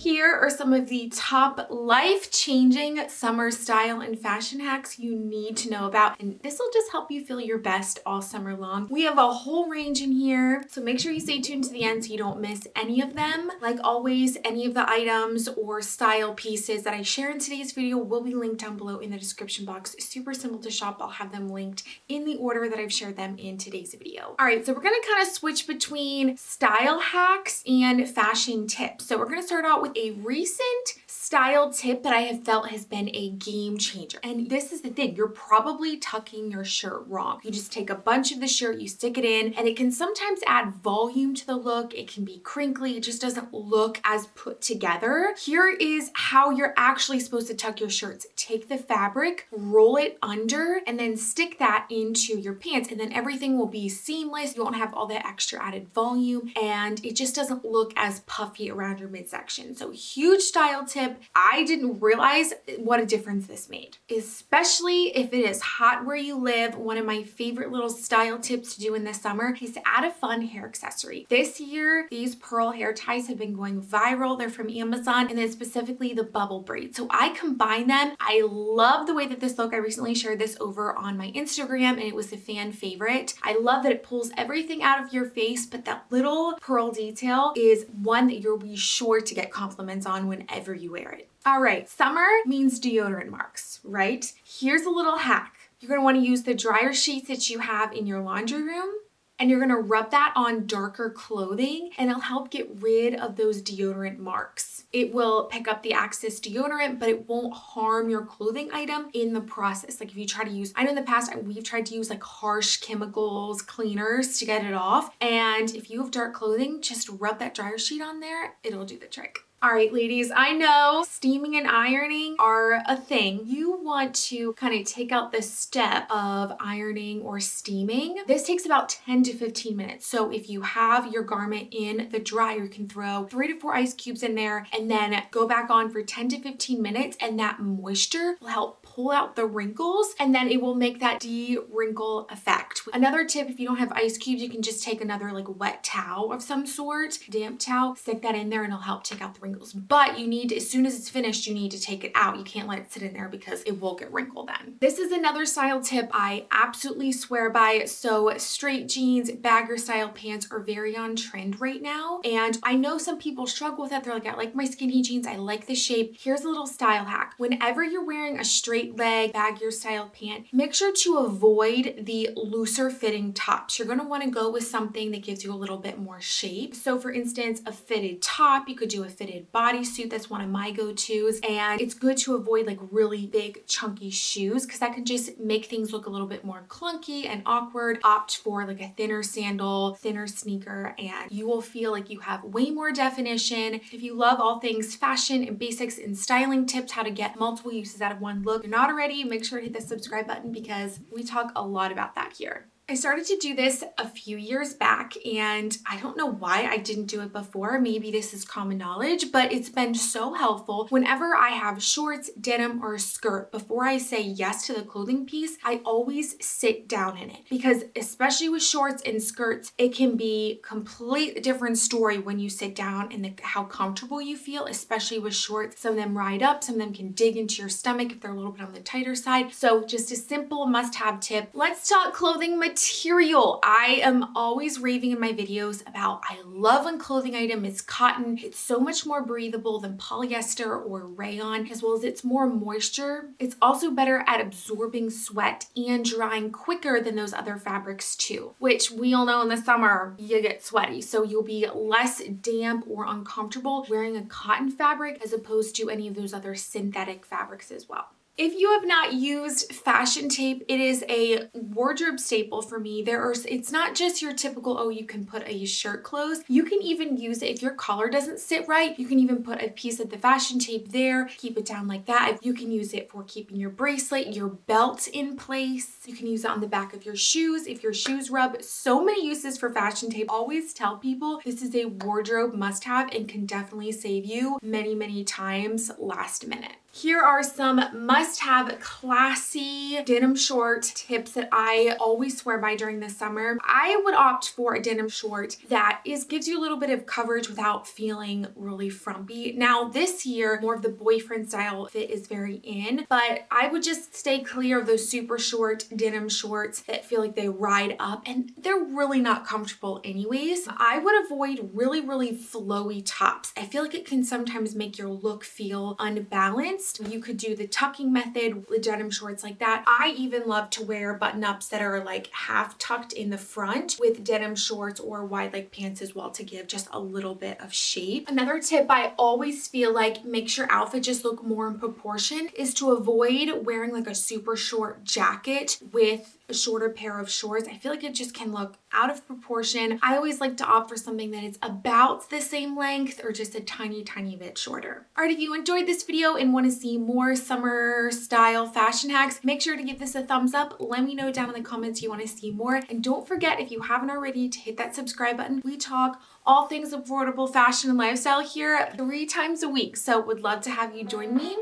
Here are some of the top life-changing summer style and fashion hacks you need to know about, and this will just help you feel your best all summer long. We have a whole range in here, so make sure you stay tuned to the end so you don't miss any of them. Like always, any of the items or style pieces that I share in today's video will be linked down below in the description box. Super simple to shop. I'll have them linked in the order that I've shared them in today's video. All right, so we're gonna kind of switch between style hacks and fashion tips. So we're gonna start out with a recent style tip that I have felt has been a game changer. And this is the thing, you're probably tucking your shirt wrong. You just take a bunch of the shirt, you stick it in, and it can sometimes add volume to the look. It can be crinkly, it just doesn't look as put together. Here is how you're actually supposed to tuck your shirts. Take the fabric, roll it under, and then stick that into your pants, and then everything will be seamless. You won't have all that extra added volume, and it just doesn't look as puffy around your midsection. So huge style tip. I didn't realize what a difference this made, especially if it is hot where you live. One of my favorite little style tips to do in the summer is to add a fun hair accessory. This year, these pearl hair ties have been going viral. They're from Amazon, and then specifically the bubble braid. So I combine them. I love the way that this look. I recently shared this over on my Instagram, and it was a fan favorite. I love that it pulls everything out of your face, but that little pearl detail is one that you'll be sure to get compliments on whenever you wear it. All right, summer means deodorant marks, right? Here's a little hack. You're gonna wanna use the dryer sheets that you have in your laundry room, and you're gonna rub that on darker clothing, and it'll help get rid of those deodorant marks. It will pick up the excess deodorant, but it won't harm your clothing item in the process. Like if you try to use, I know in the past we've tried to use like harsh chemicals, cleaners to get it off. And if you have dark clothing, just rub that dryer sheet on there, it'll do the trick. All right, ladies, I know steaming and ironing are a thing. You want to kind of take out the step of ironing or steaming. This takes about 10 to 15 minutes. So if you have your garment in the dryer, you can throw 3 to 4 ice cubes in there and then go back on for 10 to 15 minutes, and that moisture will help pull out the wrinkles, and then it will make that de-wrinkle effect. Another tip, if you don't have ice cubes, you can just take another like wet towel of some sort, damp towel, stick that in there, and it'll help take out the wrinkles. But you need, as soon as it's finished, you need to take it out. You can't let it sit in there because it will get wrinkled then. This is another style tip I absolutely swear by. So straight jeans, bagger style pants are very on trend right now. And I know some people struggle with that. They're like, I like my skinny jeans. I like the shape. Here's a little style hack. Whenever you're wearing a straight leg bagger style pant, make sure to avoid the looser fitting tops. You're going to want to go with something that gives you a little bit more shape. So for instance, a fitted top, you could do a fitted bodysuit. That's one of my go-tos. And it's good to avoid like really big chunky shoes because that can just make things look a little bit more clunky and awkward. Opt for like a thinner sandal, thinner sneaker, and you will feel like you have way more definition. If you love all things fashion and basics and styling tips, how to get multiple uses out of one look, if you're not already, make sure to hit the subscribe button because we talk a lot about that here. I started to do this a few years back, and I don't know why I didn't do it before. Maybe this is common knowledge, but it's been so helpful. Whenever I have shorts, denim, or a skirt, before I say yes to the clothing piece, I always sit down in it because especially with shorts and skirts, it can be complete different story when you sit down and how comfortable you feel, especially with shorts. Some of them ride up, some of them can dig into your stomach if they're a little bit on the tighter side. So just a simple must-have tip. Let's talk clothing material. I am always raving in my videos about I love when clothing item is cotton. It's so much more breathable than polyester or rayon, as well as it's more moisture. It's also better at absorbing sweat and drying quicker than those other fabrics too, which we all know in the summer you get sweaty. So you'll be less damp or uncomfortable wearing a cotton fabric as opposed to any of those other synthetic fabrics as well. If you have not used fashion tape, it is a wardrobe staple for me. It's not just your typical, oh, you can put a shirt close. You can even use it if your collar doesn't sit right. You can even put a piece of the fashion tape there, keep it down like that. You can use it for keeping your bracelet, your belt in place. You can use it on the back of your shoes if your shoes rub. So many uses for fashion tape. Always tell people this is a wardrobe must-have and can definitely save you many, many times last minute. Here are some must-have classy denim short tips that I always swear by during the summer. I would opt for a denim short that gives you a little bit of coverage without feeling really frumpy. Now this year, more of the boyfriend style fit is very in, but I would just stay clear of those super short denim shorts that feel like they ride up, and they're really not comfortable anyways. I would avoid really flowy tops. I feel like it can sometimes make your look feel unbalanced. You could do the tucking method with denim shorts like that. I even love to wear button-ups that are like half tucked in the front with denim shorts or wide leg pants as well to give just a little bit of shape. Another tip I always feel like makes your outfit just look more in proportion is to avoid wearing like a super short jacket with a shorter pair of shorts. I feel like it just can look out of proportion. I always like to opt for something that is about the same length or just a tiny bit shorter. All right, if you enjoyed this video and want to see more summer style fashion hacks, make sure to give this a thumbs up. Let me know down in the comments you want to see more. And don't forget, if you haven't already, to hit that subscribe button. We talk all things affordable fashion and lifestyle here 3 times a week. So would love to have you join me.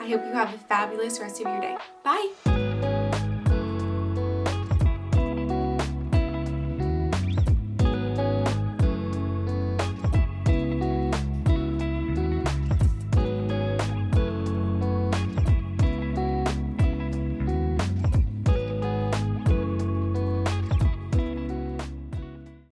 I hope you have a fabulous rest of your day. Bye.